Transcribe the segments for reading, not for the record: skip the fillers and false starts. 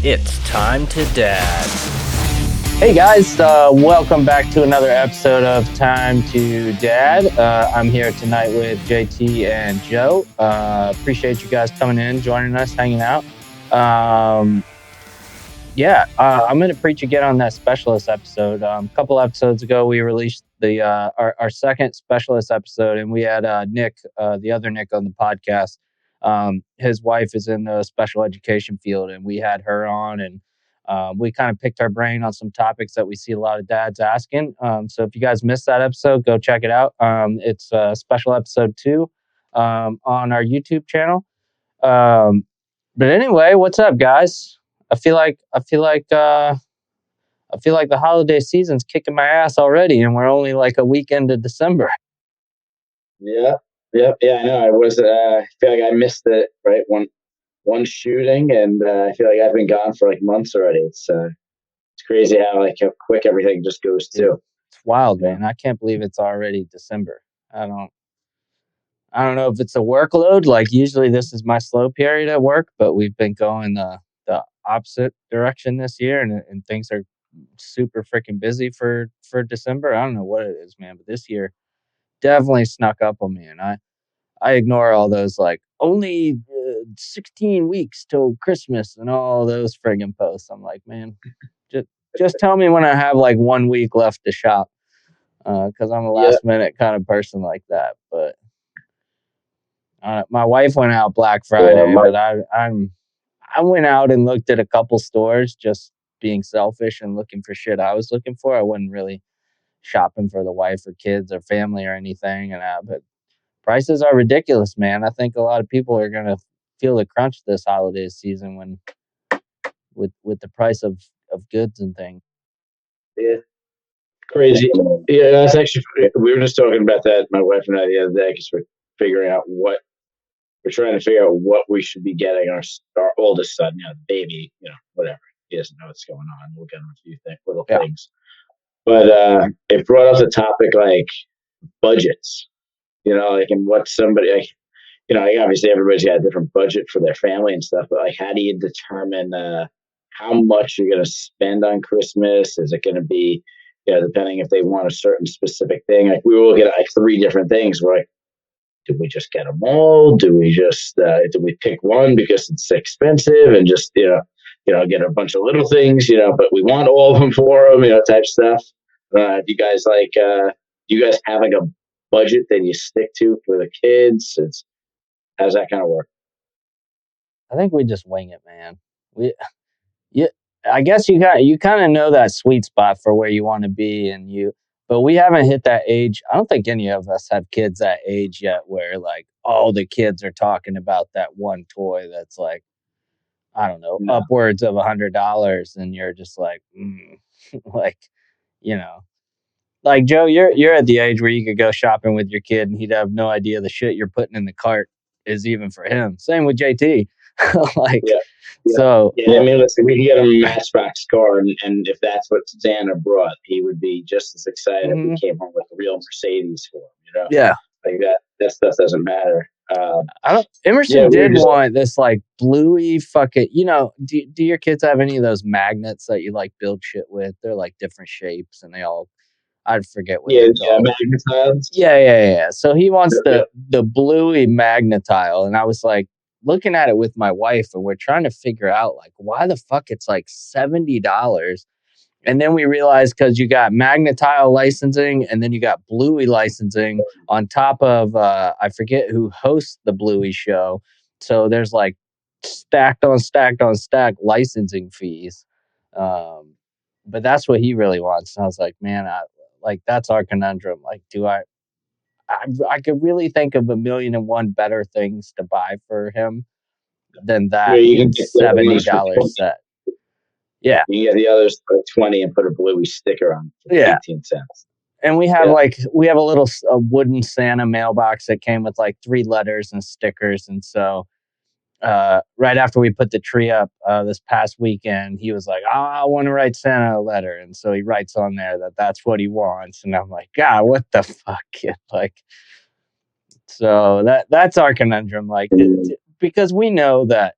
It's time to dad. Hey guys, welcome back to another episode of Time to Dad. I'm here tonight with JT and Joe. Appreciate you guys coming in, joining us, hanging out. I'm going to preach again on that specialist episode. A couple episodes ago, we released the our second specialist episode, and we had Nick, the other Nick, on the podcast. His wife is in the special education field, and we had her on, and we kind of picked our brain on some topics that we see a lot of dads asking. So if you guys missed that episode, go check it out. It's special episode 2 on our YouTube channel. But anyway, what's up, guys? I feel like the holiday season's kicking my ass already, and we're only like a week into December. Yeah, I know. I feel like I missed it. Right, one shooting, and I feel like I've been gone for like months already. It's crazy how quick everything just goes too. It's wild, man. I can't believe it's already December. I don't know if it's a workload. Like usually this is my slow period at work, but we've been going the opposite direction this year, and things are super freaking busy for December. I don't know what it is, man, but this year definitely snuck up on me, and I ignore all those like only 16 weeks till Christmas and all those friggin' posts. I'm like, man, just tell me when I have like 1 week left to shop, because I'm a last minute kind of person like that. But my wife went out Black Friday, but I went out and looked at a couple stores, just being selfish and looking for shit I was looking for. I wasn't really shopping for the wife or kids or family or anything, but prices are ridiculous, man. I think a lot of people are gonna feel the crunch this holiday season when with the price of goods and things. Yeah, crazy. Yeah, that's actually. We were just talking about that, my wife and I, the other day, because we're trying to figure out what we should be getting our oldest son, the baby, whatever. He doesn't know what's going on. We'll get him a few little things. But it brought up the topic like budgets, and what somebody obviously everybody's got a different budget for their family and stuff, but like, how do you determine how much you're going to spend on Christmas? Is it going to be, depending if they want a certain specific thing? Like, we will get like 3 different things. We're like, do we just get them all? Do we just do we pick one because it's expensive and just get a bunch of little things, but we want all of them for them, type stuff. Do you guys have like a budget that you stick to for the kids? How's that kind of work? I think we just wing it, man. I guess you kind of know that sweet spot for where you want to be, but we haven't hit that age. I don't think any of us have kids that age yet where like all the kids are talking about that one toy that's like, I don't know, upwards of $100, and you're just like, like, like Joe, you're at the age where you could go shopping with your kid and he'd have no idea the shit you're putting in the cart is even for him. Same with JT. So I mean, listen, we can get him a Matchbox car, and if that's what Santa brought, he would be just as excited if we came home with a real Mercedes for him. Yeah, like that stuff doesn't matter. Emerson did want this like bluey fucking. Do your kids have any of those magnets that you like build shit with? They're like different shapes, and they all. I forget what they're called. Magnetiles. Yeah. So he wants the bluey magnetile, and I was like looking at it with my wife, and we're trying to figure out like why the fuck it's like $70. And then we realized because you got magnetile licensing, and then you got bluey licensing on top of I forget who hosts the bluey show. So there's like stacked on stacked on stacked licensing fees. But that's what he really wants. And I was like, man, that's our conundrum. Like, I could really think of 1,000,001 better things to buy for him than that $70 set. Yeah, you can get the others for 20 and put a bluey sticker on for 18 cents. And we have a wooden Santa mailbox that came with like 3 letters and stickers. And so right after we put the tree up this past weekend, he was like, I want to write Santa a letter. And so he writes on there that's what he wants. And I'm like, God, what the fuck, kid? Like, so that's our conundrum. Like, because we know that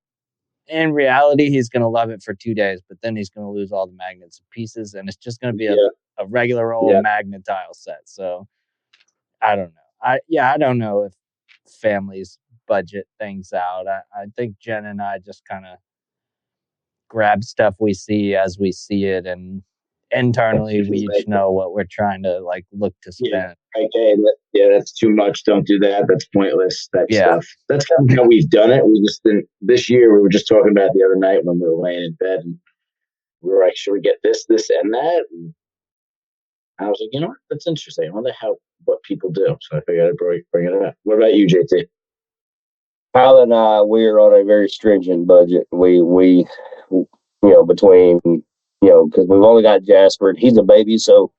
in reality, he's going to love it for 2 days, but then he's going to lose all the magnets and pieces, and it's just going to be a regular old Magnetile set. So I don't know. I don't know if families budget things out. I think Jen and I just kind of grab stuff we see as we see it, and internally we each know what we're trying to like look to spend. Okay, that's too much. Don't do that. That's pointless. That stuff. That's kind of how we've done it. We just didn't. This year, we were just talking about the other night when we were laying in bed, and we were like, "Should we get this, and that?" And I was like, "You know what? That's interesting. I wonder what people do." So I figured I'd bring it up. What about you, JT? Kyle and I, we're on a very stringent budget. We between because we've only got Jasper and he's a baby, so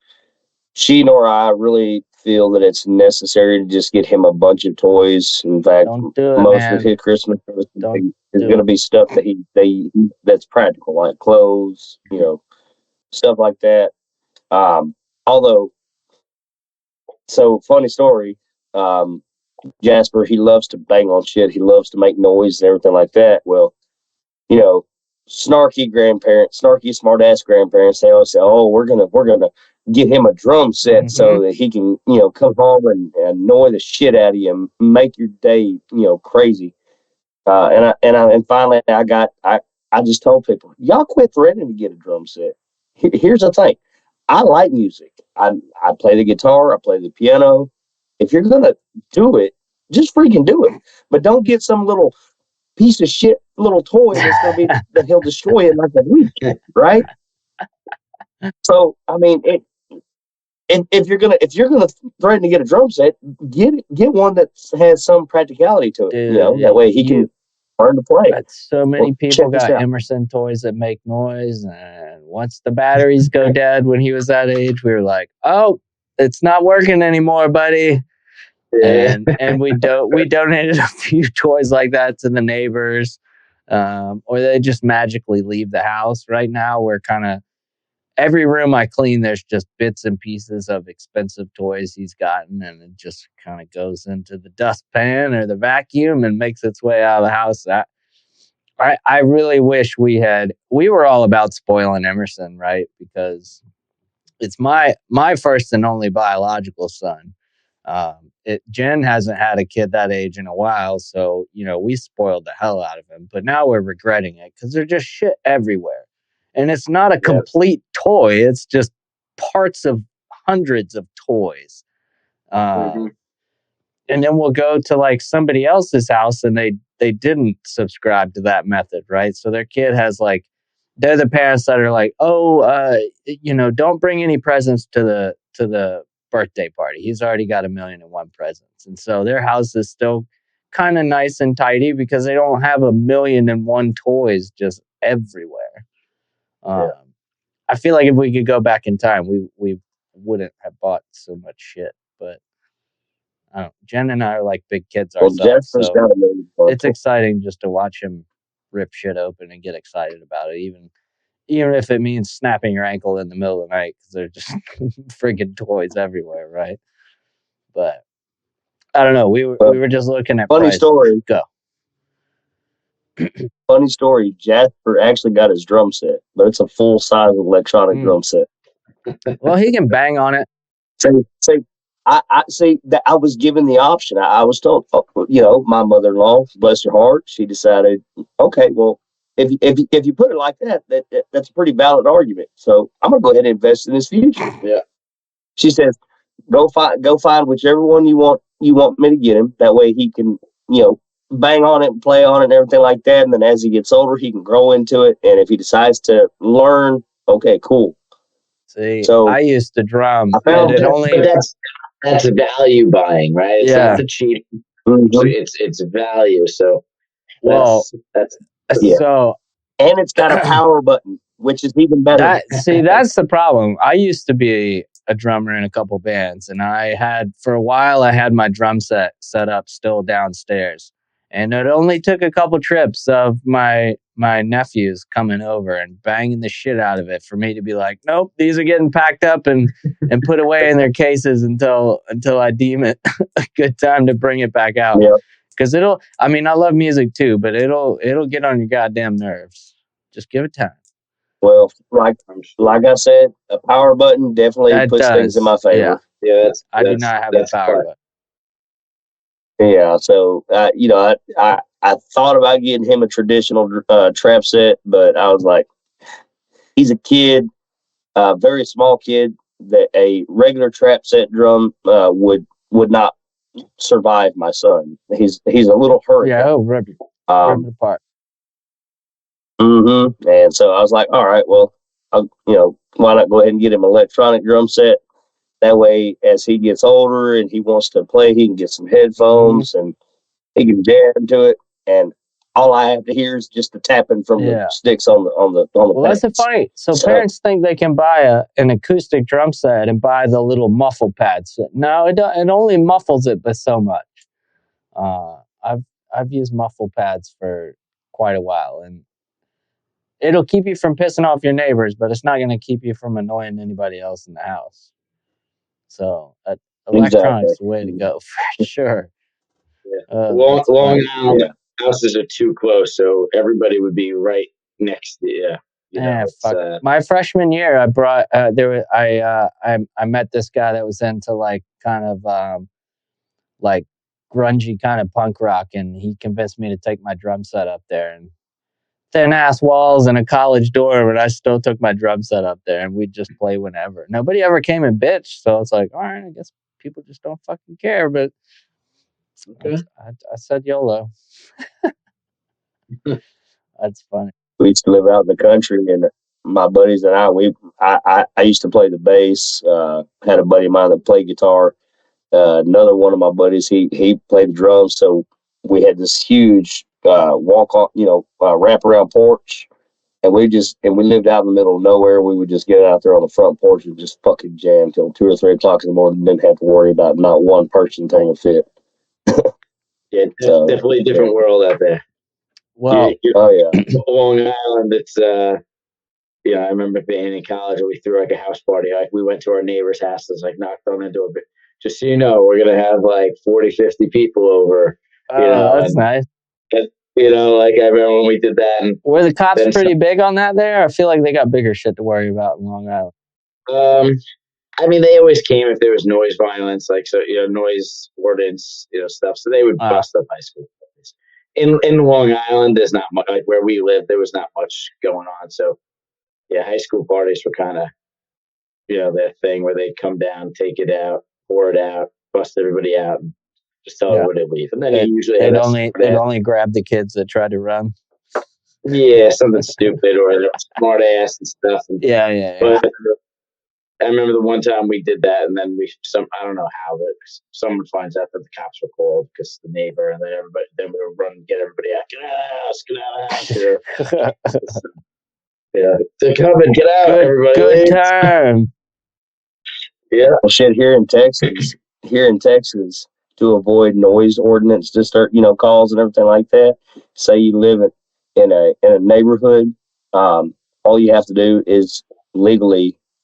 she nor I really feel that it's necessary to just get him a bunch of toys. In fact, most of his Christmas is going to be stuff that that's practical, like clothes, stuff like that. Although, so funny story, Jasper, he loves to bang on shit. He loves to make noise and everything like that. Well, snarky smart ass grandparents, they always say, "Oh, we're gonna get him a drum set so that he can, come home and annoy the shit out of you and make your day, crazy." And finally, I just told people, y'all quit threatening to get a drum set. Here's the thing, I like music. I play the guitar, I play the piano. If you're gonna do it, just freaking do it. But don't get some little piece of shit little toy that's gonna be that he'll destroy in like a week, right? So I mean, if you're gonna threaten to get a drum set, get one that has some practicality to it. Dude, that way he can learn to play. So many people got Emerson toys that make noise, and once the batteries go dead, when he was that age, we were like, "Oh, it's not working anymore, buddy." And we donated a few toys like that to the neighbors, or they just magically leave the house. Right now, we're kind of every room I clean, there's just bits and pieces of expensive toys he's gotten, and it just kind of goes into the dustpan or the vacuum and makes its way out of the house. I really wish we were all about spoiling Emerson, right? Because it's my first and only biological son. Jen hasn't had a kid that age in a while, so we spoiled the hell out of him. But now we're regretting it because there's just shit everywhere, and it's not a complete toy; it's just parts of hundreds of toys. And then we'll go to like somebody else's house, and they didn't subscribe to that method, right? So their kid has like, they're the parents that are like, "Oh, don't bring any presents to the birthday party. He's already got 1,000,001 presents." And so their house is still kind of nice and tidy because they don't have 1,000,001 toys just everywhere. I feel like if we could go back in time, we wouldn't have bought so much shit. But Jen and I are like big kids ourselves, so it's exciting just to watch him rip shit open and get excited about it, even if it means snapping your ankle in the middle of the night because there's just friggin' toys everywhere, right? But I don't know. We were just looking at funny prices. Story. Go. Funny story. Jasper actually got his drum set, but it's a full size electronic drum set. Well, he can bang on it. I see that I was given the option. I was told, my mother-in-law, bless her heart, she decided, okay, well, if you put it like that, that's a pretty valid argument. So I'm gonna go ahead and invest in his future. Yeah. She says, go find whichever one you want me to get him. That way he can, bang on it and play on it and everything like that. And then as he gets older, he can grow into it. And if he decides to learn, okay, cool. See, so I used to drum. But that's value buying, right? It's not the cheap. It's value. So that's so, and it's got a power button, which is even better. That's the problem. I used to be a drummer in a couple bands, and for a while I had my drum set up still downstairs, and it only took a couple trips of my nephews coming over and banging the shit out of it for me to be like, nope, these are getting packed up and put away in their cases until I deem it a good time to bring it back out. Because I love music too, but it'll get on your goddamn nerves. Just give it time. Well, like I said, a power button definitely That puts things in my favor. Yeah, I do not have a power button. Yeah, so I thought about getting him a traditional trap set, but I was like, he's a kid, a very small kid. That a regular trap set drum would not survive my son. He's a little hurricane. Yeah, rip it apart. And so I was like, all right, well, why not go ahead and get him an electronic drum set? That way, as he gets older and he wants to play, he can get some headphones and he can jam to it. And all I have to hear is just the tapping from the sticks on the. Well, that's the funny. So parents think they can buy an acoustic drum set and buy the little muffle pads. No, it only muffles it, but so much. I've used muffle pads for quite a while, and it'll keep you from pissing off your neighbors, but it's not going to keep you from annoying anybody else in the house. So electronics is the way to go for sure. Yeah. Long Island houses are too close, so everybody would be right next to you. My freshman year, I brought I met this guy that was into like kind of like grungy kind of punk rock, and he convinced me to take my drum set up there, and thin ass walls and a college dorm, and I still took my drum set up there, and we'd just play whenever. Nobody ever came and bitched, so it's like, all right, I guess people just don't fucking care. But I said YOLO. That's funny. We used to live out in the country, and my buddies and I used to play the bass. Had a buddy of mine that played guitar. Another one of my buddies, he played the drums. So we had this huge walk on, wrap around porch, and we lived out in the middle of nowhere. We would just get out there on the front porch and just fucking jam till 2 or 3 o'clock in the morning. Didn't have to worry about not one person taking a fit. Yeah, definitely a different world out there. Well, Long Island, it's I remember being in college and we threw like a house party. Like we went to our neighbor's houses, like knocked on the door. But just so you know, we're gonna have like 40, 50 people over. That's nice. And, like I remember when we did that. And were the cops pretty big on that there? I feel like they got bigger shit to worry about in Long Island. They always came if there was noise violence, like noise ordinance, stuff. So they would bust up high school. In Long Island, there's not much, like where we live, there was not much going on. So, yeah, high school parties were kind of, that thing where they'd come down, take it out, pour it out, bust everybody out, and just tell everybody to leave. And then they'd only grab the kids that tried to run. Yeah, something stupid or smart ass and stuff. But I remember the one time we did that, and then I don't know how, but someone finds out that the cops were called because the neighbor, and then we were running to get everybody out. Get out of the house. Yeah, they're coming. Get out, everybody. Good time. Yeah. Well, shit, here in Texas, to avoid noise ordinance, to start, calls and everything like that. Say you live in a neighborhood, all you have to do is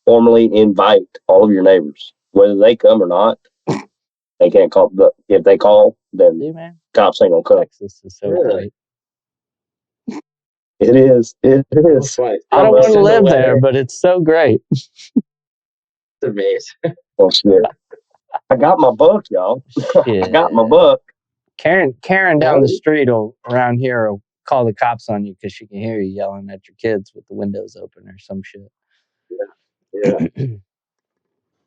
formally invite all of your neighbors, whether they come or not. They can't call, but if they call, then cops ain't gonna come. Texas is so great. It is. I don't want to live there, but it's so great. It's amazing. Oh shit! I got my buck, y'all. I got my buck. Karen down the street around here will call the cops on you because she can hear you yelling at your kids with the windows open or some shit. Yeah.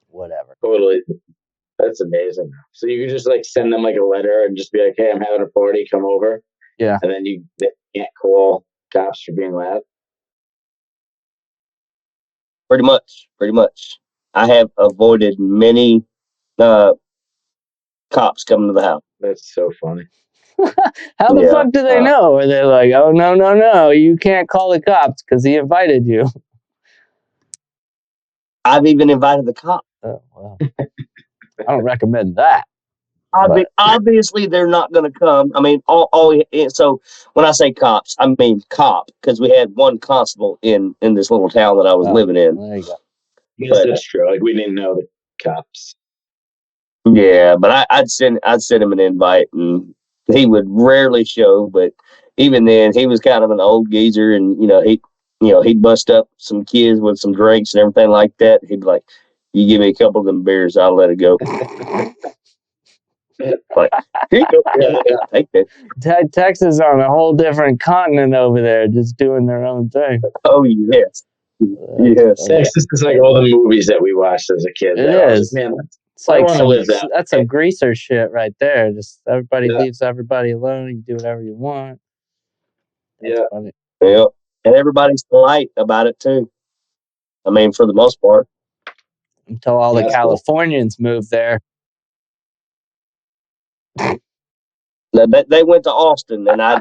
Whatever. Totally. That's amazing. So you can just like send them like a letter and just be like, "Hey, I'm having a party. Come over." Yeah. And then they can't call cops for being loud. Pretty much. I have avoided many cops coming to the house. That's so funny. How the fuck do they know? Are they like, oh, no, you can't call the cops because he invited you? I've even invited the cops. Oh, well. I don't recommend that. Obviously, they're not going to come. I mean, so when I say cops, I mean cop, because we had one constable in this little town that I was living in. There you go. Yes, that's true. Like we didn't know the cops. Yeah, but I'd send him an invite, and he would rarely show, but even then, he was kind of an old geezer, and he'd bust up some kids with some drinks and everything like that. He'd be like, "You give me a couple of them beers, I'll let it go." Like, here you go, take that. Texas is on a whole different continent over there, just doing their own thing. Oh yes, yes. Texas is like all the movies that we watched as a kid. It I was is. man, It's I like wanna live that that's some greaser shit right there. Just everybody Yeah. leaves everybody alone. You do whatever you want. That's Yeah. funny. Yeah, and everybody's polite about it too. I mean, for the most part. Until all the That's cool. Californians moved there. They went to Austin, and I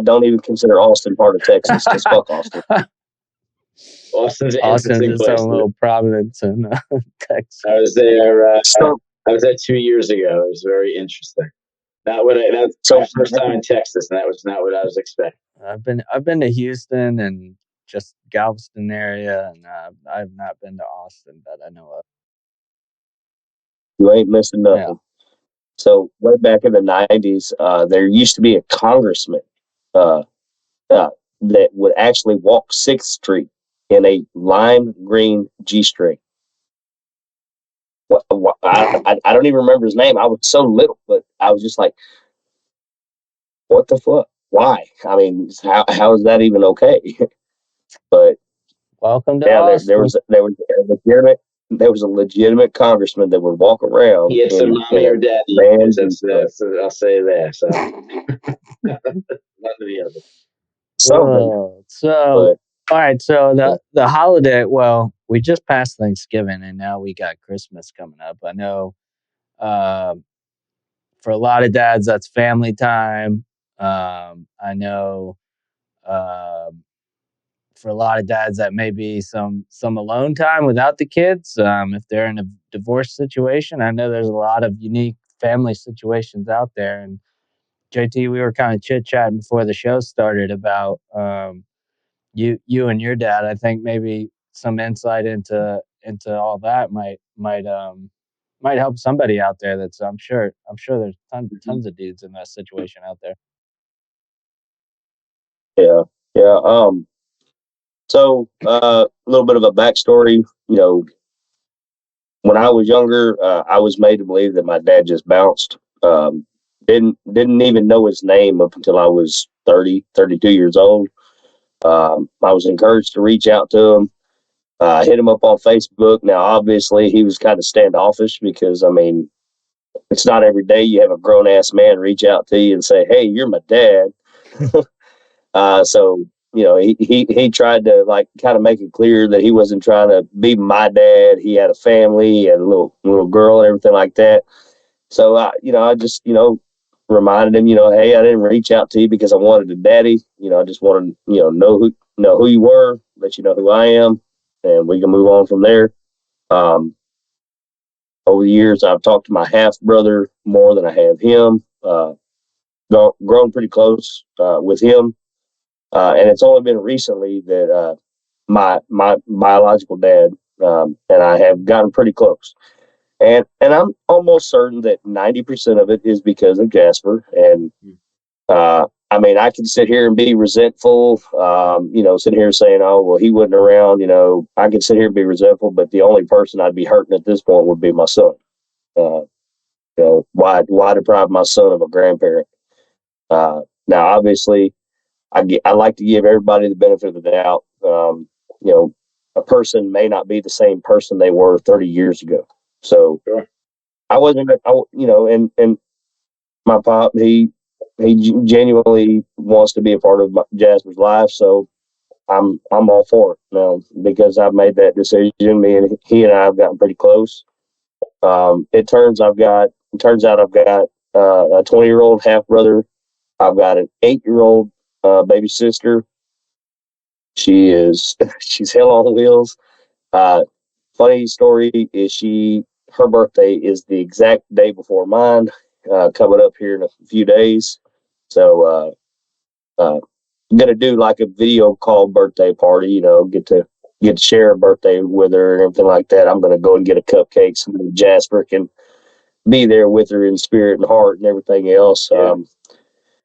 don't even consider Austin part of Texas, because fuck Austin. Austin's an Austin's interesting its place. own little province in Texas. I was there. So, I was there 2 years ago. It was very interesting. That's my first time in Texas, and that was not what I was expecting. I've been to Houston and just Galveston area, and I've not been to Austin that I know of. you ain't missing nothing. Yeah. So way back in the 90s, there used to be a congressman that would actually walk 6th Street in a lime green G-string. I don't even remember his name. I was so little, but I was just like, what the fuck? Why? I mean, how is that even okay? But welcome to yeah, Austin. there was a legitimate congressman that would walk around. He had some mommy or daddy. I'll say that. So none of the other. So all right. So the holiday. Well, we just passed Thanksgiving, and now we got Christmas coming up. I know. For a lot of dads, that's family time. I know. For a lot of dads, that may be some alone time without the kids. If they're in a divorce situation, I know there's a lot of unique family situations out there. And JT, we were kind of chit chatting before the show started about you and your dad. I think maybe some insight into all that might help somebody out there. That's I'm sure there's tons of dudes in that situation out there. Yeah. So a little bit of a backstory. When I was younger, I was made to believe that my dad just bounced. Didn't even know his name up until I was 30, 32 years old. I was encouraged to reach out to him. Hit him up on Facebook. Now, obviously, he was kind of standoffish because, I mean, it's not every day you have a grown ass man reach out to you and say, "Hey, you're my dad." So he tried to like kind of make it clear that he wasn't trying to be my dad. He had a family, he had a little girl and everything like that. So I just reminded him, hey, I didn't reach out to you because I wanted a daddy. I just wanted know who you were, let you know who I am, and we can move on from there. Over the years, I've talked to my half brother more than I have him. Grown pretty close with him. And it's only been recently that my biological dad and I have gotten pretty close. And I'm almost certain that 90% of it is because of Jasper. And I mean, I can sit here and be resentful, sit here saying, "Oh, well, he wasn't around." I could sit here and be resentful, but the only person I'd be hurting at this point would be my son. Why deprive my son of a grandparent? Now, obviously, I like to give everybody the benefit of the doubt. A person may not be the same person they were 30 years ago. So sure. I wasn't, and my pop, he genuinely wants to be a part of Jasper's life. So I'm all for it now because I've made that decision. He and I have gotten pretty close. It turns out I've got a 20-year-old half brother. I've got an 8-year-old baby sister. She's hell on wheels. Funny story is her birthday is the exact day before mine, coming up here in a few days. So I'm gonna do like a video call birthday party. Get to share a birthday with her and everything like that. I'm gonna go and get a cupcake so Jasper can be there with her in spirit and heart and everything else. Yeah.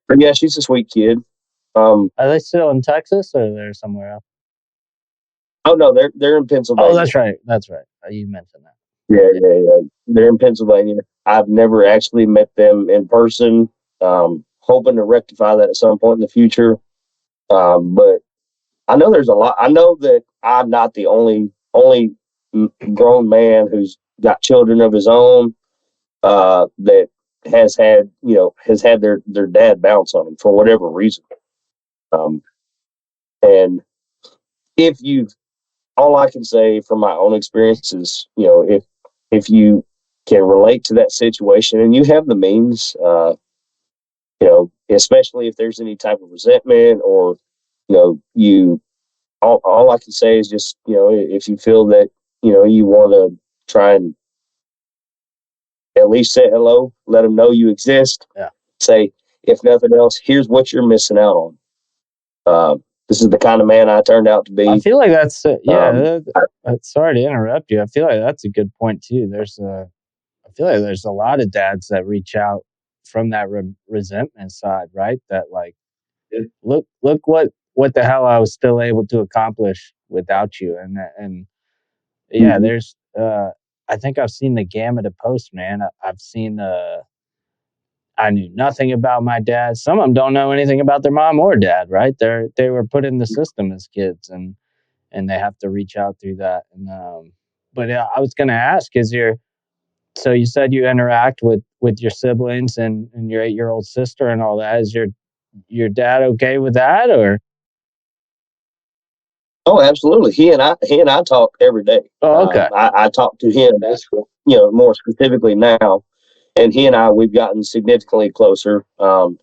But yeah, she's a sweet kid. Are they still in Texas or they're somewhere else? Oh no, they're in Pennsylvania. Oh, that's right. That's right. You mentioned that. Yeah. They're in Pennsylvania. I've never actually met them in person. Hoping to rectify that at some point in the future. But I know there's a lot. I know that I'm not the only grown man who's got children of his own that has had their dad bounce on him for whatever reason. And if you've all I can say from my own experience is, if you can relate to that situation and you have the means, especially if there's any type of resentment or, all I can say is just, if you feel that, you want to try and at least say hello, let them know you exist. Yeah. Say, if nothing else, here's what you're missing out on. This is the kind of man I turned out to be. I feel like that's sorry to interrupt you. I feel like that's a good point too. I feel like there's a lot of dads that reach out from that resentment side, right? That like, look what the hell I was still able to accomplish without you, and yeah, there's I think I've seen the gamut of posts, man. I've seen I knew nothing about my dad. Some of them don't know anything about their mom or dad, right? They were put in the system as kids, and they have to reach out through that. And but I was going to ask, so you said you interact with your siblings and your 8-year-old sister and all that. Is your dad okay with that, or? Oh, absolutely. He and I talk every day. Oh, okay. I talk to him. That's cool. More specifically now, and he and I we've gotten significantly closer. So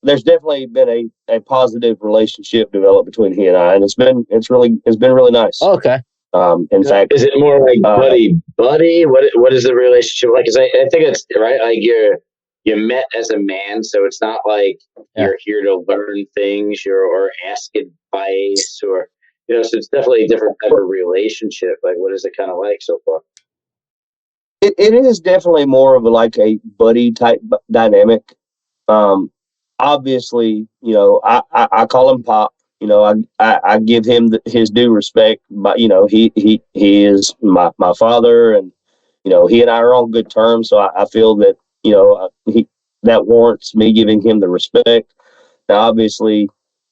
there's definitely been a positive relationship developed between he and I, and it's been really nice. Oh, okay. In fact, is it more like buddy? What is the relationship like? Because I think it's right. Like you met as a man, so it's not like you're here to learn things or ask advice or so it's definitely a different type of relationship. Like, what is it kind of like so far? It is definitely more of a buddy type dynamic. Obviously, I call him Pop. I give him his due respect, but he is my father, and he and I are on good terms. So I feel that that warrants me giving him the respect. Now, obviously,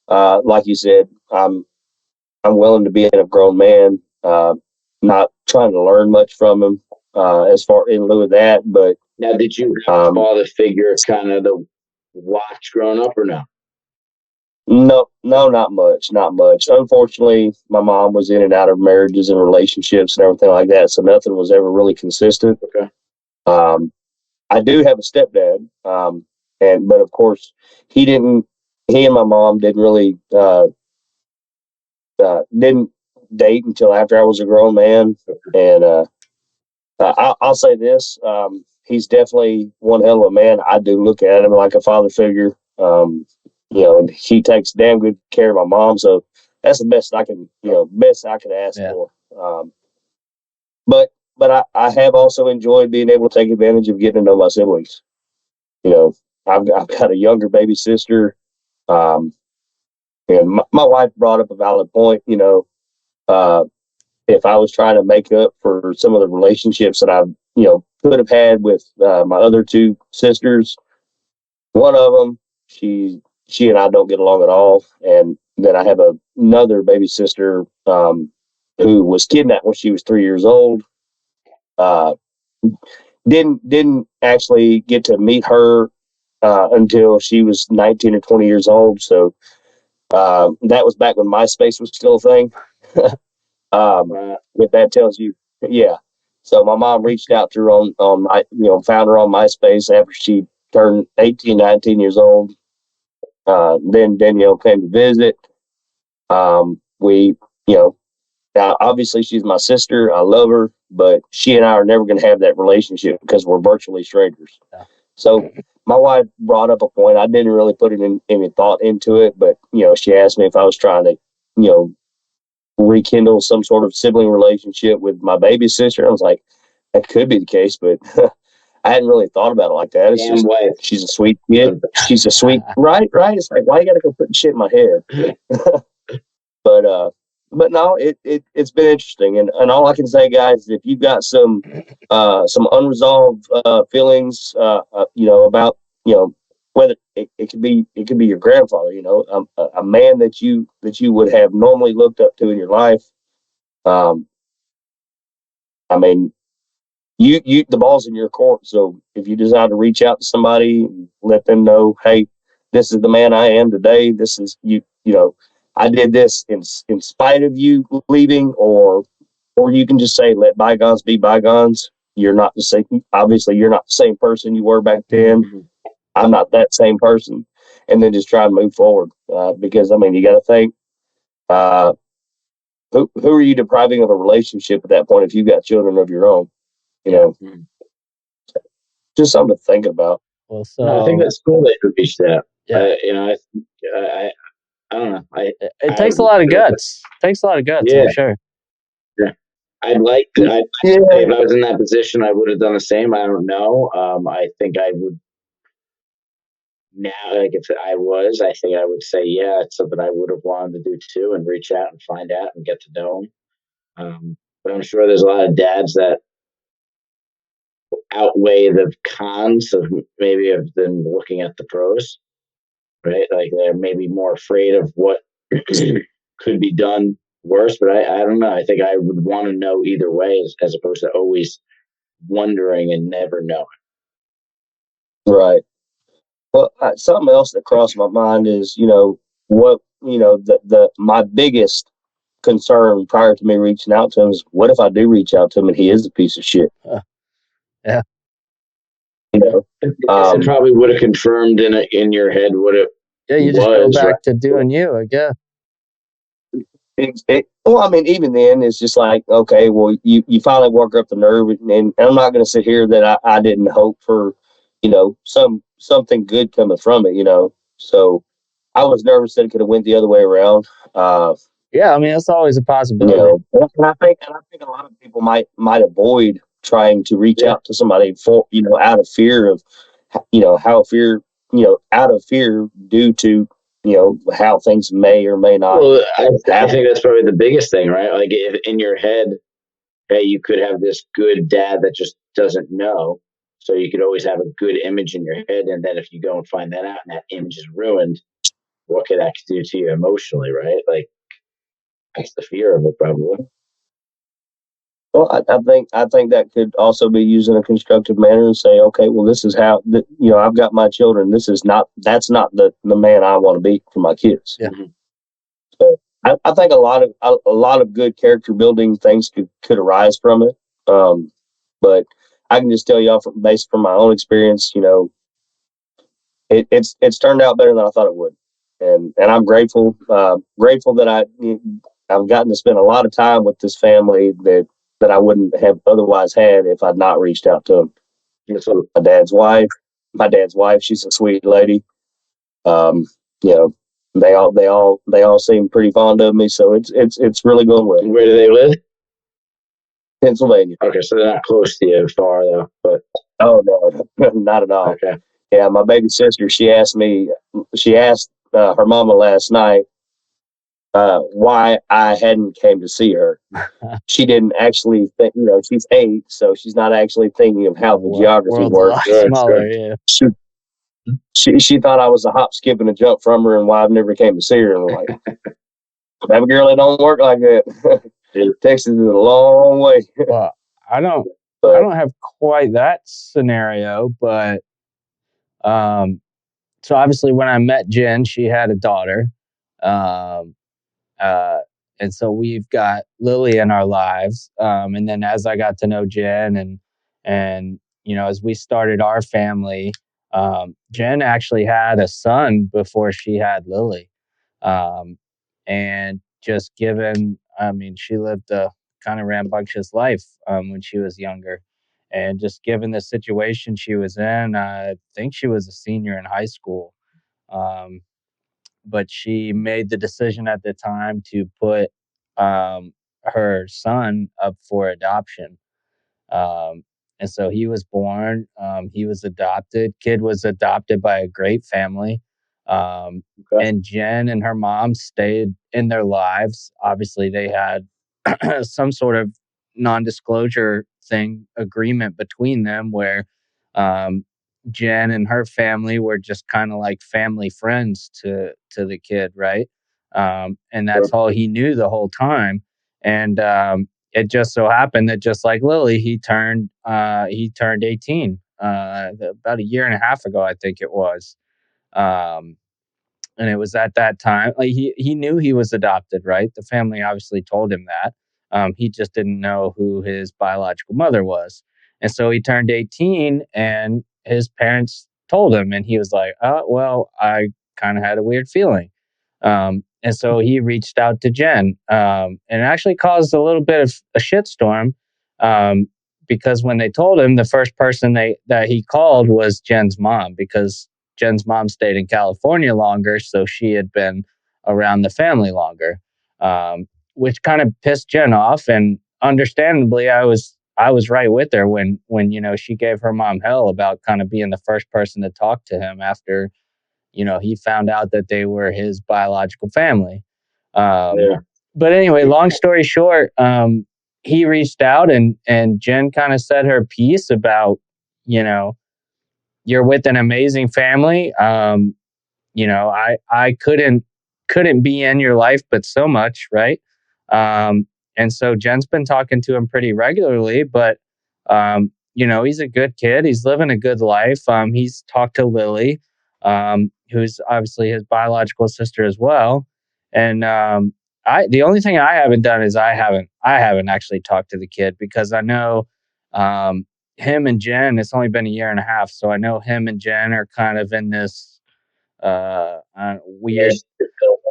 like you said, I'm willing to be a grown man, not trying to learn much from him as far in lieu of that. But now, did you have a father figure kind of the watch growing up or no? No, not much. Unfortunately, my mom was in and out of marriages and relationships and everything like that, so nothing was ever really consistent. Okay. I do have a stepdad, but of course, he and my mom didn't really didn't date until after I was a grown man. And I'll say this: he's definitely one hell of a man. I do look at him like a father figure. And he takes damn good care of my mom, so that's the best I can ask for. But I have also enjoyed being able to take advantage of getting to know my siblings. I've got a younger baby sister, and my wife brought up a valid point. If I was trying to make up for some of the relationships that I could have had with my other two sisters, one of them she and I don't get along at all, and then I have another baby sister who was kidnapped when she was 3 years old. Didn't actually get to meet her until she was 19 or 20 years old. So that was back when MySpace was still a thing. If that tells you, yeah. So my mom reached out to her on my, found her on MySpace after she turned 18, 19 years old. Then Danielle came to visit. Now obviously she's my sister. I love her, but she and I are never going to have that relationship because we're virtually strangers. Yeah. So my wife brought up a point. I didn't really put any thought into it, but she asked me if I was trying to, rekindle some sort of sibling relationship with my baby sister. I was like, that could be the case, but I hadn't really thought about it like that. It's Damn just wife. she's a sweet kid. She's a sweet right. It's like, why you gotta go putting shit in my head? But no, it's been interesting, and all I can say, guys, is if you've got some unresolved feelings, about whether it could be your grandfather, a man that you would have normally looked up to in your life. I mean, you the ball's in your court. So if you decide to reach out to somebody and let them know, hey, this is the man I am today. This is you. I did this in spite of you leaving, or you can just say, let bygones be bygones. You're not the same. Obviously, you're not the same person you were back then. Mm-hmm. I'm not that same person, and then just try and move forward. Because I mean, you got to think. Who are you depriving of a relationship at that point if you've got children of your own? Mm-hmm. Just something to think about. Well, No, I think that's cool that you reached that. Yeah. I don't know. It takes a lot of guts. Takes a lot of guts, Yeah. I'm sure. Yeah. I'd like to. If I was in that position, I would have done the same. I don't know. I think I would now. Like if I think I would say, yeah, it's something I would have wanted to do too, and reach out and find out and get to know them. But I'm sure there's a lot of dads that outweigh the cons of maybe of them looking at the pros, right? Like they're maybe more afraid of what could be done worse. But I don't know. I think I would want to know either way, as opposed to always wondering and never knowing. Right. Well, something else that crossed my mind is, what my biggest concern prior to me reaching out to him is, what if I do reach out to him and he is a piece of shit? Yeah. It probably would have confirmed in your head what it. Yeah, you just go back to doing you, I guess. Well, I mean, even then, it's just like, okay, well, you finally work up the nerve, and I'm not going to sit here that I didn't hope for, something good coming from it, So I was nervous that it could have went the other way around. Yeah, I mean, that's always a possibility. And I think a lot of people might avoid trying to reach out to somebody for, out of fear of, out of fear due to, how things may or may not. Well, I think that's probably the biggest thing, right? Like if in your head, hey, you could have this good dad that just doesn't know. So you could always have a good image in your head. And then if you go and find that out and that image is ruined, what could that do to you emotionally, right? Like that's the fear of it, probably. Well, I think that could also be used in a constructive manner and say, okay, well, this is how I've got my children. That's not the man I want to be for my kids. Yeah. So I think a lot of good character building things could arise from it. But I can just tell y'all based from my own experience, it's turned out better than I thought it would, and I'm grateful that I've gotten to spend a lot of time with this family that I wouldn't have otherwise had if I'd not reached out to them. So my dad's wife, she's a sweet lady. They all seem pretty fond of me, so it's really going well. Where do they live? Pennsylvania. Okay, so they're not close to you far though, but oh no, not at all. Okay. Yeah, my baby sister, she asked her mama last night why I hadn't came to see her. She didn't actually think, she's 8, so she's not actually thinking of how the geography works. Smaller, yeah. She thought I was a hop, skip, and a jump from her, and why I've never came to see her. And I'm like, that girl, it don't work like that. Texas is a long way. Well, I don't have quite that scenario, but so obviously when I met Jen, she had a daughter. And so we've got Lily in our lives. And then as I got to know Jen and as we started our family, Jen actually had a son before she had Lily. And just she lived a kind of rambunctious life when she was younger. And just given the situation she was in, I think she was a senior in high school. But she made the decision at the time to put her son up for adoption. And so he was born. He was adopted. Kid was adopted by a great family. Okay. And Jen and her mom stayed in their lives. Obviously, they had some sort of non-disclosure thing agreement between them where um, Jen and her family were just kind of like family friends to the kid, right? And that's Sure. all he knew the whole time. And it just so happened that just like Lily, he turned 18 about a year and a half ago, I think it was. Um, and it was at that time like he knew he was adopted, right? The family obviously told him that. He just didn't know who his biological mother was. And so he turned 18 and his parents told him, and he was like, oh, well, I kind of had a weird feeling. And so he reached out to Jen, and it actually caused a little bit of a shitstorm, um, because when they told him, the first person that he called was Jen's mom, because Jen's mom stayed in California longer, so she had been around the family longer, which kind of pissed Jen off. And understandably, I was right with her when she gave her mom hell about kind of being the first person to talk to him after he found out that they were his biological family. Um, Yeah. but anyway, long story short, he reached out and Jen kind of said her piece about you know you're with an amazing family. I couldn't be in your life, but so much, right? And so Jen's been talking to him pretty regularly, but he's a good kid. He's living a good life. He's talked to Lily, who's obviously his biological sister as well. And the only thing I haven't done is I haven't actually talked to the kid because I know um, him and Jen. It's only been a year and a half, so I know him and Jen are kind of in this weird,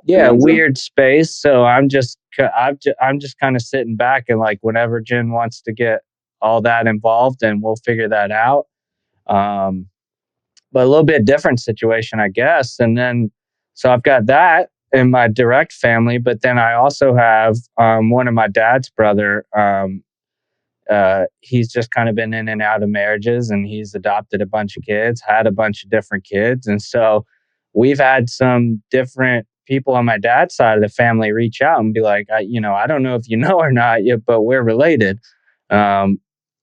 yeah, weird space. So I'm just kind of sitting back and like whenever Jen wants to get all that involved, and we'll figure that out. Um, but a little bit different situation, I guess. And then so I've got that in my direct family, but then I also have one of my dad's brother. He's just kind of been in and out of marriages, and he's adopted a bunch of kids, had a bunch of different kids. And so we've had some different people on my dad's side of the family reach out and be like, I don't know if you know or not yet, but we're related. Um,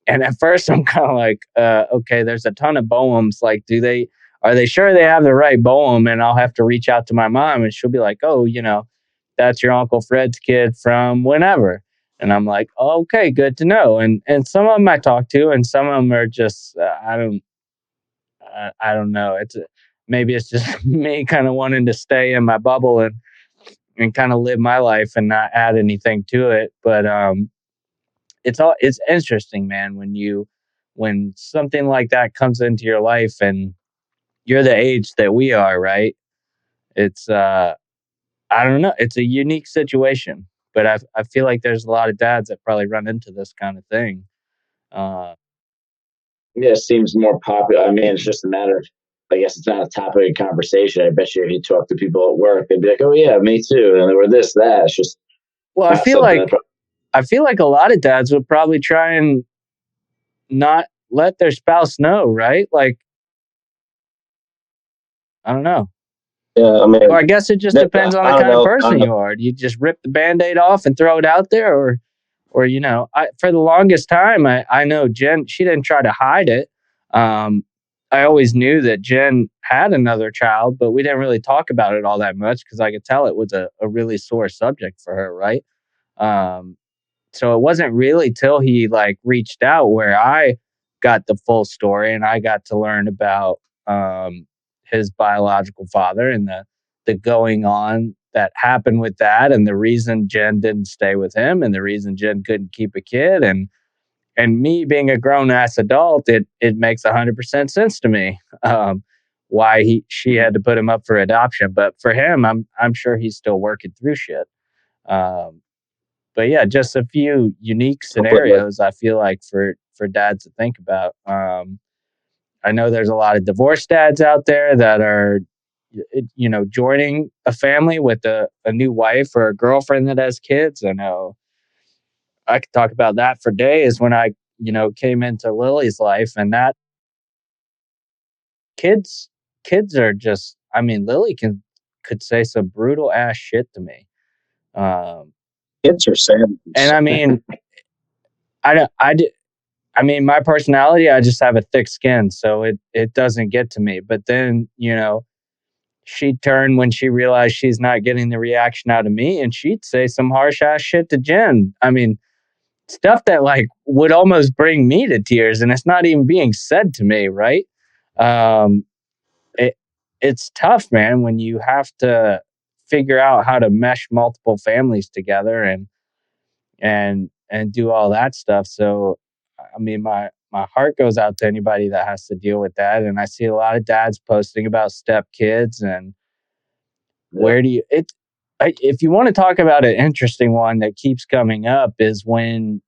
and at first I'm kind of like, okay, there's a ton of Boehms. Like, are they sure they have the right Boehm? And I'll have to reach out to my mom and she'll be like, oh, that's your Uncle Fred's kid from whenever. And I'm like, oh, okay, good to know. And some of them I talk to, and some of them are just I don't know. Maybe it's just me kind of wanting to stay in my bubble and kind of live my life and not add anything to it. But it's interesting, man, when something like that comes into your life and you're the age that we are, right? It's I don't know. It's a unique situation, but I feel like there's a lot of dads that probably run into this kind of thing. Uh, Yeah, it seems more popular. I mean, it's just a matter of, I guess it's not a topic of conversation. I bet you if you talk to people at work, they'd be like, oh, yeah, me too. And they were this, that. It's just well, not something that. I feel like a lot of dads would probably try and not let their spouse know, right? Like, I don't know. Yeah, I mean, Or I guess it just depends on the kind of person you are. Do you just rip the Band-Aid off and throw it out there, or for the longest time, I know Jen, she didn't try to hide it. I always knew that Jen had another child, but we didn't really talk about it all that much because I could tell it was a really sore subject for her, right? Um, so it wasn't really till he like reached out where I got the full story and I got to learn about his biological father and the going on that happened with that, and the reason Jen didn't stay with him, and the reason Jen couldn't keep a kid. And me being a grown ass adult, it makes 100% sense to me why she had to put him up for adoption. But for him, I'm sure he's still working through shit. Um, but yeah, just a few unique scenarios I feel like for dads to think about. I know there's a lot of divorced dads out there that are joining a family with a new wife or a girlfriend that has kids. I know I could talk about that for days when I came into Lily's life, and that kids are just, I mean, Lily could say some brutal ass shit to me. Kids are savages. And I mean, I mean, my personality, I just have a thick skin, so it doesn't get to me. But then, she'd turn when she realized she's not getting the reaction out of me, and she'd say some harsh ass shit to Jen. I mean, stuff that like would almost bring me to tears, and it's not even being said to me, right? It's tough, man, when you have to figure out how to mesh multiple families together and do all that stuff. So, I mean, my heart goes out to anybody that has to deal with that. And I see a lot of dads posting about step kids and where do you if you want to talk about an interesting one that keeps coming up is when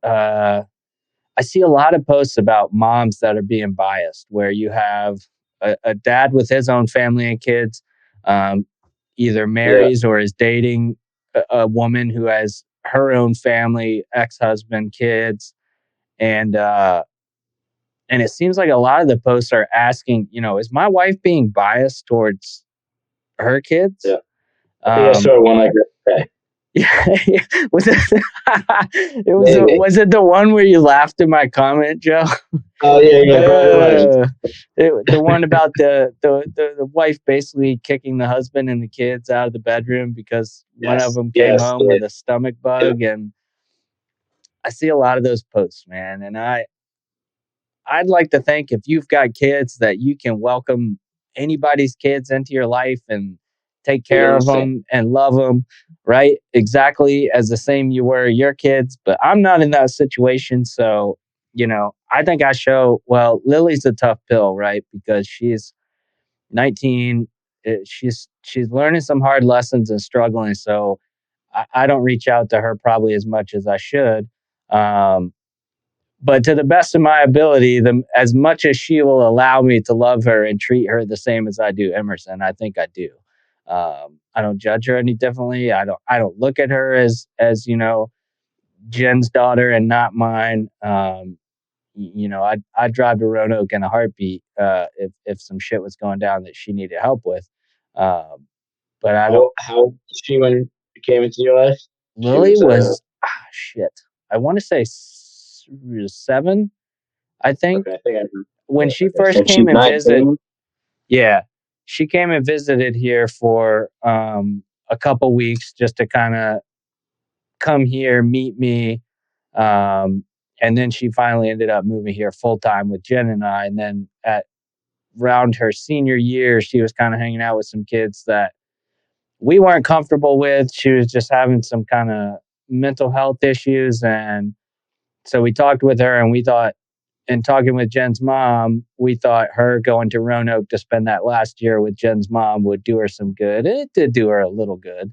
I see a lot of posts about moms that are being biased, where you have a dad with his own family and kids, either marries or is dating a woman who has her own family, ex-husband, kids, and it seems like a lot of the posts are asking, is my wife being biased towards her kids? Yeah. I saw one like that. Yeah, was it the one where you laughed at my comment, Joe? Oh yeah. The one about the wife basically kicking the husband and the kids out of the bedroom because one of them came home with a stomach bug, and I see a lot of those posts, man. And I'd like to think if you've got kids that you can welcome anybody's kids into your life and take care of them and love them, right? Exactly as the same you were your kids. But I'm not in that situation. So, I think I show, well, Lily's a tough pill, right? Because she's 19. She's learning some hard lessons and struggling. So I don't reach out to her probably as much as I should. But to the best of my ability, as much as she will allow me to love her and treat her the same as I do Emerson, I think I do. I don't judge her any differently. I don't look at her as Jen's daughter and not mine. I'd drive to Roanoke in a heartbeat if some shit was going down that she needed help with. But I don't. How she when came into your life? Lily was shit. I want to say 7, I think. Okay, I think when she first came and visited. Yeah, she came and visited here for a couple weeks just to kind of come here, meet me. And then she finally ended up moving here full time with Jen and I. And then around her senior year, she was kind of hanging out with some kids that we weren't comfortable with. She was just having some kind of mental health issues. And so we talked with her, and we thought, and talking with Jen's mom, we thought her going to Roanoke to spend that last year with Jen's mom would do her some good. And it did do her a little good.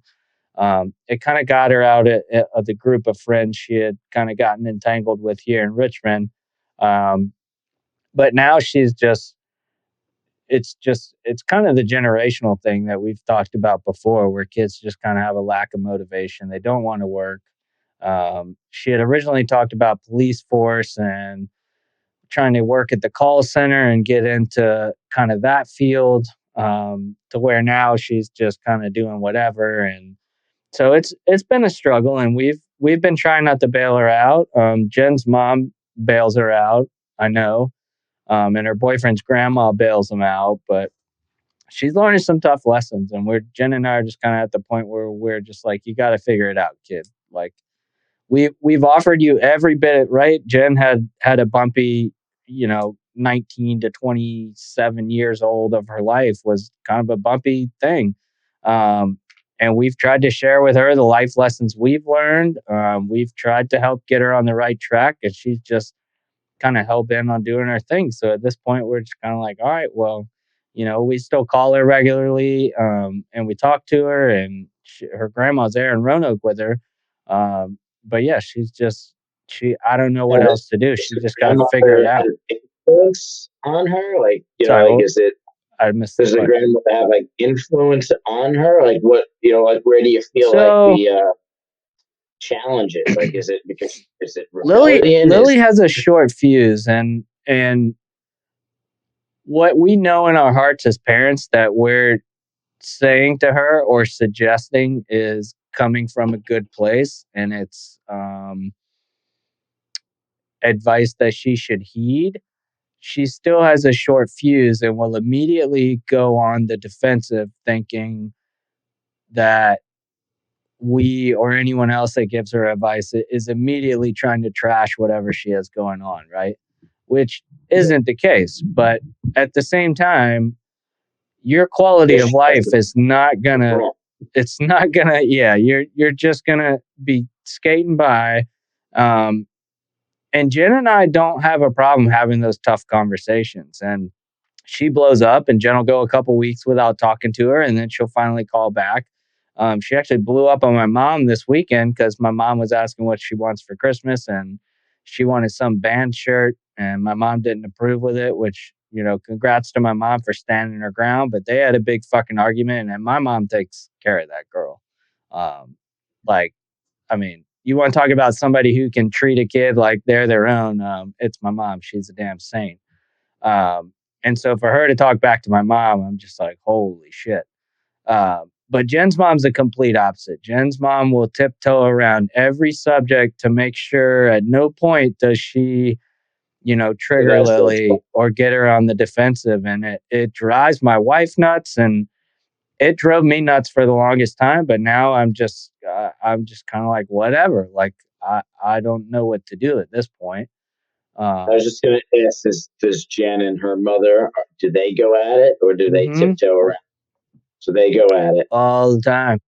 It kind of got her out of the group of friends she had kind of gotten entangled with here in Richmond. But now she's it's kind of the generational thing that we've talked about before, where kids just kind of have a lack of motivation. They don't want to work. She had originally talked about police force and trying to work at the call center and get into kind of that field, to where now she's just kind of doing whatever. And so it's been a struggle, and we've been trying not to bail her out. Jen's mom bails her out, I know. And her boyfriend's grandma bails them out, but she's learning some tough lessons. And Jen and I are just kind of at the point where we're just like, you got to figure it out, kid. Like we've offered you every bit, right? Jen had a bumpy, 19 to 27 years old of her life was kind of a bumpy thing. And we've tried to share with her the life lessons we've learned. We've tried to help get her on the right track, and she's just kind of hell bent on doing her thing. So at this point, we're just kind of like, all right, well, we still call her regularly, and we talk to her, and her grandma's there in Roanoke with her. But yeah, I don't know what else to do. She just got to figure it out. Influence on her, like is it? I missed. Does the grandmother have like influence on her? Like what? Like where do you feel like challenges? Like, is it Lily rebellion? Lily has a short fuse, and what we know in our hearts as parents that we're saying to her or suggesting is coming from a good place, and it's advice that she should heed. She still has a short fuse and will immediately go on the defensive, thinking that we or anyone else that gives her advice is immediately trying to trash whatever she has going on, right? Which isn't the case. But at the same time, your quality of life is not gonna, yeah, you're just gonna be skating by. And Jen and I don't have a problem having those tough conversations. And she blows up, and Jen will go a couple weeks without talking to her, and then she'll finally call back. She actually blew up on my mom this weekend because my mom was asking what she wants for Christmas, and she wanted some band shirt, and my mom didn't approve with it, which, congrats to my mom for standing her ground, but they had a big fucking argument, and my mom takes care of that girl. You want to talk about somebody who can treat a kid like they're their own, it's my mom. She's a damn saint. And so for her to talk back to my mom, I'm just like, holy shit. But Jen's mom's the complete opposite. Jen's mom will tiptoe around every subject to make sure at no point does she, trigger Lily or get her on the defensive. And it drives my wife nuts, and it drove me nuts for the longest time. But now I'm just kind of like, whatever. Like, I don't know what to do at this point. I was just going to ask, does Jen and her mother, do they go at it, or do they tiptoe around? So they go at it all the time.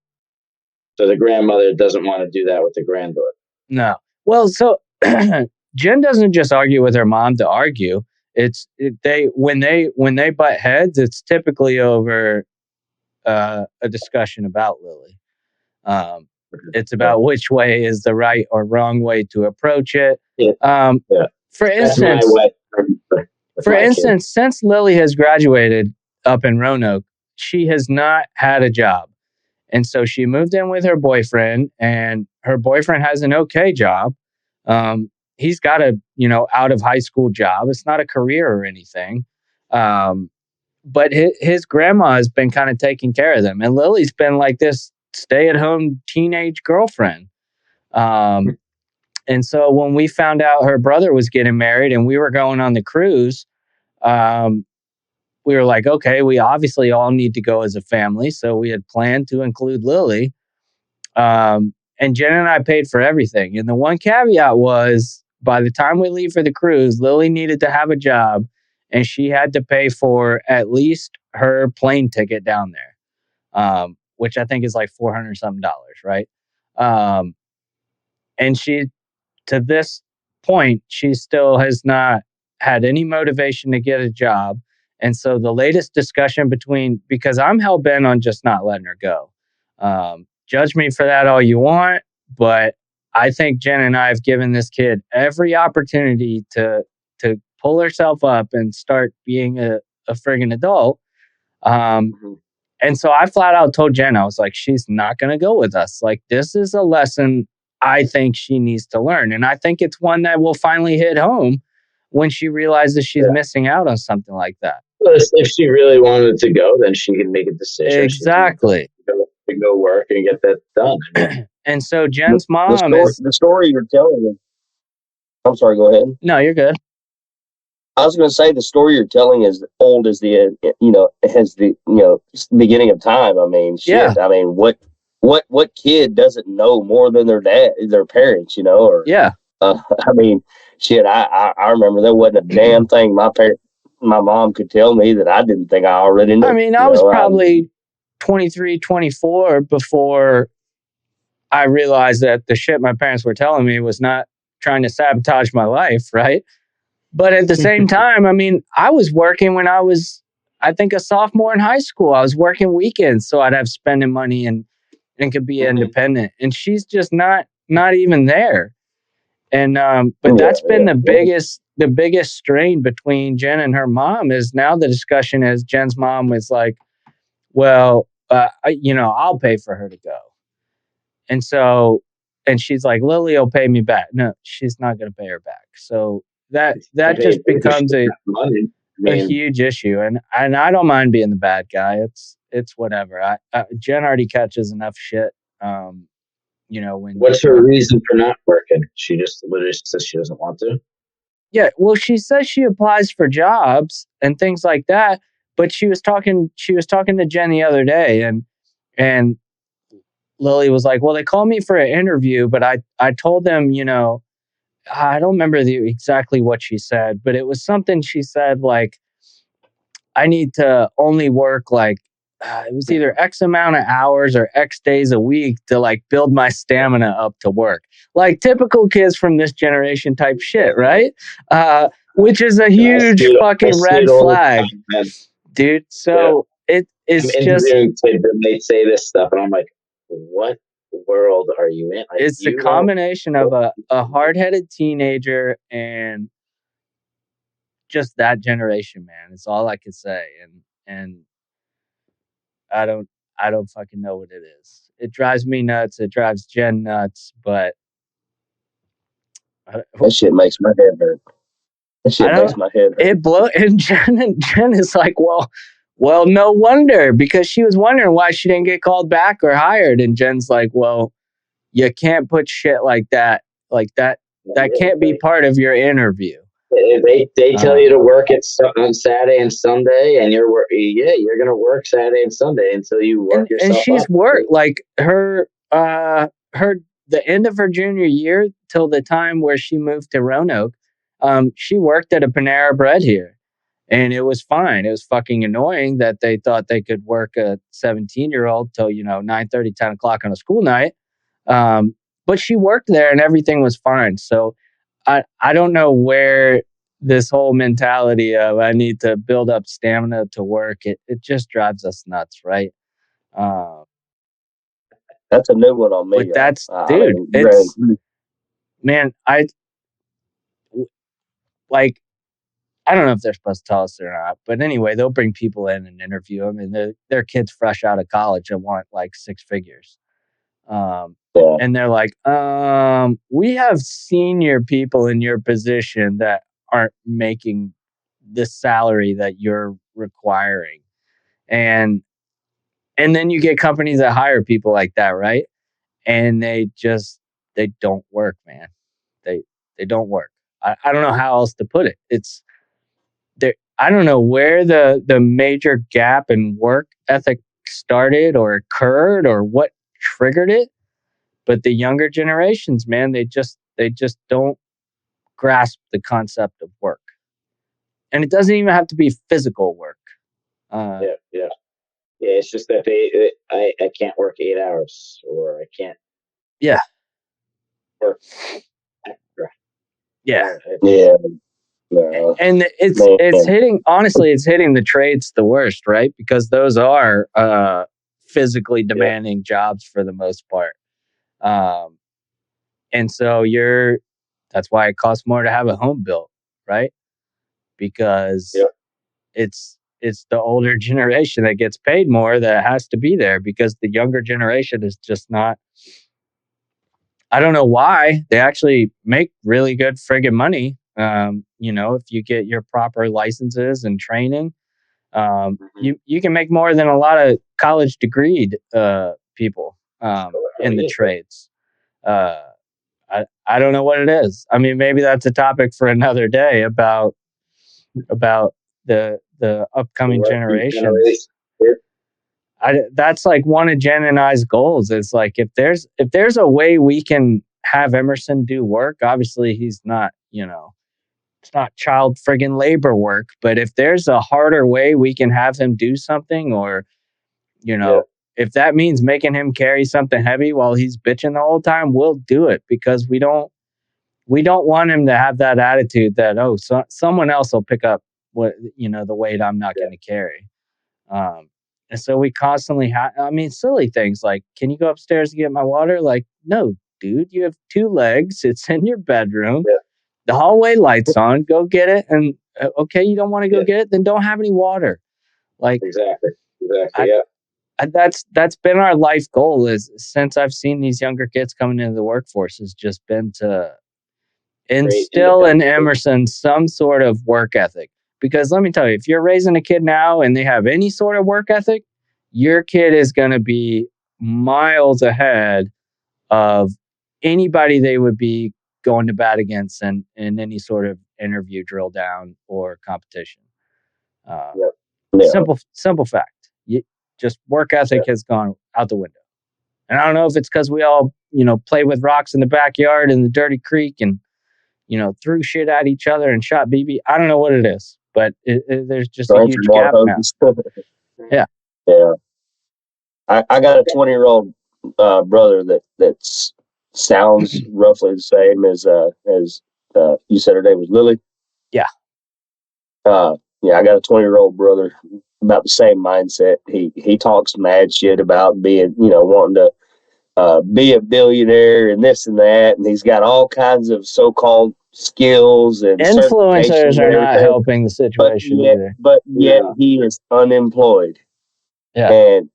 So the grandmother doesn't want to do that with the granddaughter. No. Well, so Jen doesn't just argue with her mom to argue. When they butt heads, it's typically over a discussion about Lily. It's about which way is the right or wrong way to approach it. Yeah. For instance, since Lily has graduated up in Roanoke, she has not had a job. And so she moved in with her boyfriend, and her boyfriend has an okay job. He's got a, out of high school job. It's not a career or anything. But his grandma has been kind of taking care of them. And Lily's been like this stay-at-home teenage girlfriend. And so when we found out her brother was getting married and we were going on the cruise, we were like, okay, we obviously all need to go as a family. So we had planned to include Lily. And Jen and I paid for everything. And the one caveat was, by the time we leave for the cruise, Lily needed to have a job, and she had to pay for at least her plane ticket down there, which I think is like $400 something, right? And she, to this point, she still has not had any motivation to get a job. And so the latest discussion because I'm hell bent on just not letting her go. Judge me for that all you want, but I think Jen and I have given this kid every opportunity to pull herself up and start being a friggin' adult. And so I flat out told Jen, I was like, she's not going to go with us. Like, this is a lesson I think she needs to learn. And I think it's one that will finally hit home when she realizes she's missing out on something like that. Well, if she really wanted to go, then she can make a decision. Exactly. To go work and get that done. And so Jen's mom the story you're telling. I'm sorry, go ahead. No, you're good. I was going to say the story you're telling is old as the has the beginning of time. I mean, shit. Yeah. I mean, what kid doesn't know more than their parents? Or yeah. I mean, shit. I remember there wasn't a damn thing my mom could tell me that I didn't think I already knew. I mean, I was probably 23, 24 before I realized that the shit my parents were telling me was not trying to sabotage my life, right? But at the same time, I mean, I was working when I was, I think, a sophomore in high school. I was working weekends so I'd have spending money and could be independent. And she's just not even there. And but that's been the biggest strain between Jen and her mom. Is now the discussion is Jen's mom was like, well, I'll pay for her to go. And so and she's like, Lily will pay me back. No, she's not going to pay her back. So that just becomes money. a huge issue, and I don't mind being the bad guy. It's whatever. Jen already catches enough shit. When what's her reason for not working? She just literally says she doesn't want to. Yeah, well, she says she applies for jobs and things like that, but she was talking to Jen the other day, and Lily was like, well, they called me for an interview, but I told them, I don't remember exactly what she said, but it was something she said like, I need to only work like, it was either X amount of hours or X days a week to like build my stamina up to work. Like typical kids from this generation type shit, right? Which is a huge fucking red flag, dude. So it's just, they say this stuff and I'm like, what world are you in? Like, it's a combination of a hard-headed teenager and just that generation, man. It's all I could say. And I don't fucking know what it is. It drives me nuts. It drives Jen nuts, but that shit makes my head hurt. That shit makes my head hurt. And Jen is like, well, no wonder, because she was wondering why she didn't get called back or hired. And Jen's like, well, you can't put shit like that can't be part of your interview. They tell you to work on Saturday and Sunday, and you're going to work Saturday and Sunday until you work yourself up. And she's worked like her the end of her junior year till the time where she moved to Roanoke. She worked at a Panera Bread here, and it was fine. It was fucking annoying that they thought they could work a 17-year-old till 9:30, 10 o'clock on a school night. But she worked there, and everything was fine. So I don't know where this whole mentality of I need to build up stamina to work, it just drives us nuts, right? That's a new one on me. But man, I don't know if they're supposed to tell us or not, but anyway, they'll bring people in and interview them, and they're kids fresh out of college and want like 6 figures. And they're like, we have senior people in your position that aren't making the salary that you're requiring. And then you get companies that hire people like that, right? And they don't work, man. They don't work. I don't know how else to put it. It's there. I don't know where the major gap in work ethic started or occurred or what triggered it. But the younger generations, man, they just don't grasp the concept of work. And it doesn't even have to be physical work. Yeah. It's just that I can't work 8 hours, or I can't. Yeah. Work. Yeah. No. And it's hitting the trades the worst, right? Because those are physically demanding jobs for the most part. And so that's why it costs more to have a home built, right? Because it's the older generation that gets paid more that has to be there, because the younger generation is just not. I don't know why. They actually make really good friggin' money. If you get your proper licenses and training, you can make more than a lot of college degreed people in the trades. I don't know what it is. I mean, maybe that's a topic for another day about the upcoming generations. That's like one of Jen and I's goals. Is like, if there's a way we can have Emerson do work, obviously he's not, it's not child friggin' labor work, but if there's a harder way we can have him do something, or, if that means making him carry something heavy while he's bitching the whole time, we'll do it, because we don't want him to have that attitude that, someone else will pick up the weight I'm not going to carry. And so we constantly silly things like, can you go upstairs to get my water? Like, no, dude, you have 2 legs. It's in your bedroom. Yeah. The hallway light's on. Go get it. And okay, you don't want to go get it? Then don't have any water. Like, exactly. that's been our life goal, is since I've seen these younger kids coming into the workforce, has just been to instill in Emerson some sort of work ethic. Because let me tell you, if you're raising a kid now and they have any sort of work ethic, your kid is going to be miles ahead of anybody they would be going to bat against in any sort of interview, drill down, or competition. Simple fact. Just work ethic has gone out the window. And I don't know if it's because we all, play with rocks in the backyard in the dirty creek and, threw shit at each other and shot BB. I don't know what it is, but there's just a huge gap now. Yeah. I got a 20-year-old brother that sounds roughly the same as you said her name was Lily. Yeah. I got a 20-year-old brother about the same mindset. He talks mad shit about being, wanting to be a billionaire and this and that, and he's got all kinds of so-called skills and influencers are not helping the situation either. But yet he is unemployed. Yeah. And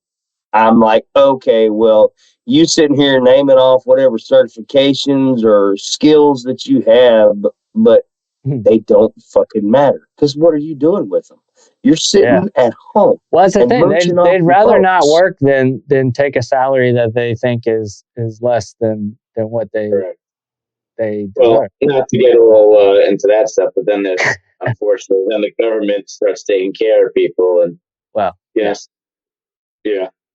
I'm like, okay, well, you sitting here naming off whatever certifications or skills that you have, but they don't fucking matter. Because what are you doing with them? You're sitting at home. Well, that's the thing. They'd rather not work than take a salary that they think is less than what they deserve. Well, not to get all into that stuff, but then there's unfortunately then the government starts taking care of people, and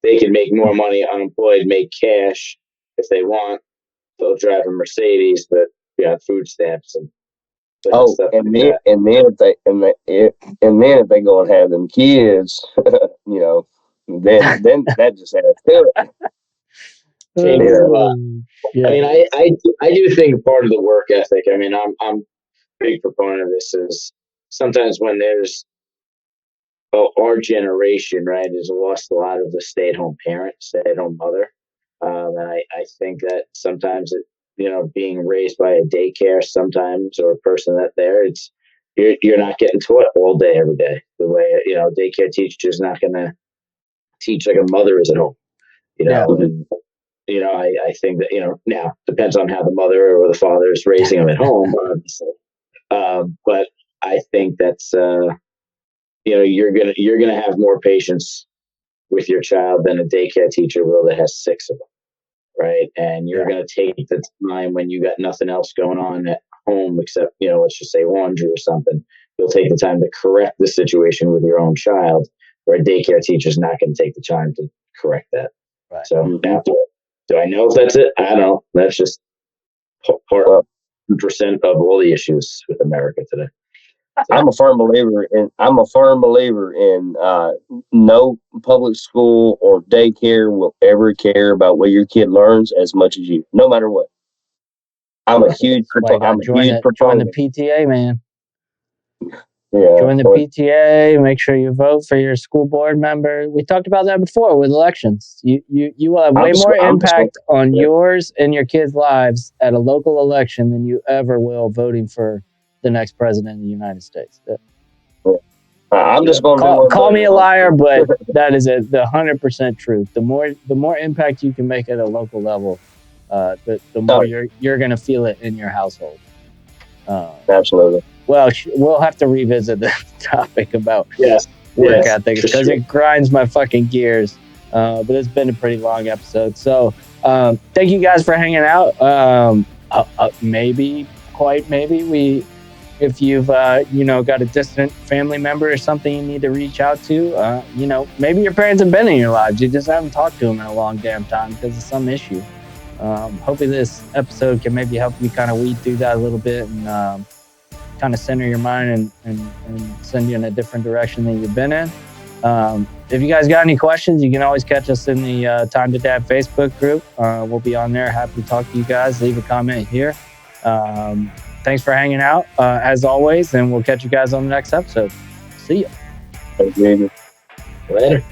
they can make more money unemployed, make cash if they want. They'll drive a Mercedes, but food stamps and stuff and like then if they go and have them kids, then that just adds to it. I mean, I do think part of the work ethic. I mean, I'm a big proponent of this. Is sometimes when there's our generation, right, has lost a lot of the stay-at-home parent, stay-at-home mother, and I think that sometimes being raised by a daycare sometimes, or a person it's you're not getting taught all day every day the way daycare teacher's not going to teach like a mother is at home. And I think that now depends on how the mother or the father is raising them at home, obviously. But I think that's you're gonna have more patience with your child than a daycare teacher will that has 6 of them. Right. And you're going to take the time when you got nothing else going on at home except, let's just say laundry or something. You'll take the time to correct the situation with your own child, where a daycare teacher is not going to take the time to correct that. Right. So now, do I know if that's it? I don't know. That's just part of 100% of all the issues with America today. I'm a firm believer in no public school or daycare will ever care about what your kid learns as much as you, no matter what. I'm a huge proponent. Join the PTA, man. Yeah, join the PTA. Make sure you vote for your school board member. We talked about that before with elections. You will have way more impact on yours and your kids' lives at a local election than you ever will voting for the next president of the United States. I'm just going to call me a liar, but that is the 100% truth. The more impact you can make at a local level, the more you're going to feel it in your household. Absolutely. Well, we'll have to revisit the topic about work ethic because it grinds my fucking gears. But it's been a pretty long episode. So thank you guys for hanging out. Maybe if you've got a distant family member or something you need to reach out to, maybe your parents have been in your lives. You just haven't talked to them in a long damn time because of some issue. Hopefully this episode can maybe help you kind of weed through that a little bit and kind of center your mind and send you in a different direction than you've been in. If you guys got any questions, you can always catch us in the Time to Dad Facebook group. We'll be on there. Happy to talk to you guys. Leave a comment here. Thanks for hanging out, as always, and we'll catch you guys on the next episode. See ya. Thank you. Later.